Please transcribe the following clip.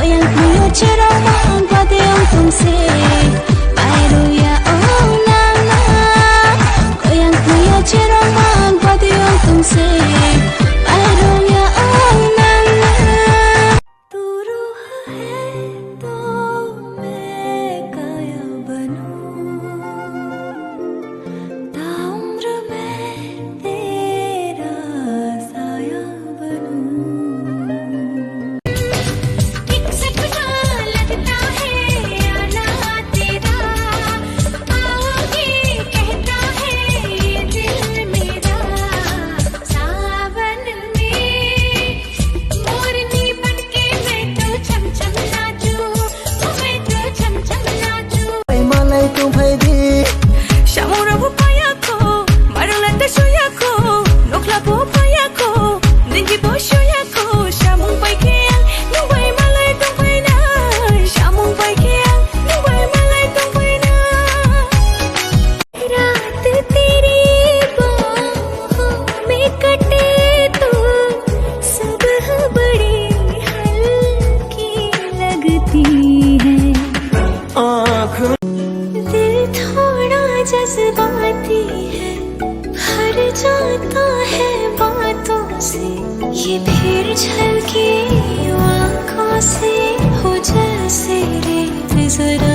Goyang puyo cerong mahang pati ang tungsi Pairo ya oh nana Goyang puyo cerong mahang pati ang tungsi Pairo ya oh nana Tu रूह है तो मैं काया बनूं ताउम्र मैं तेरा साया बनूं एक सपना लगता है आना तेरा आओगे कहता है ये दिल मेरा सावन में मोरनी बनके मैं तो छम छम नाचूं मैं तो छम छम नाचूं मलाई तुम्हारी Shamurabu payako, marulanda shoyako, noklapo payako, ningi bo shoyako, shamung paikiang, nungway malay tong paina, shamung paikiang, nungway malay tong paina. रात तेरी बाहों में कटे तो सुबह बड़ी हल्की लगती है आँख दिल थोड़ा जज्बाती है हर जाता है बातों से ये फिर झलकी आँखों से हो जैसे रेत जरा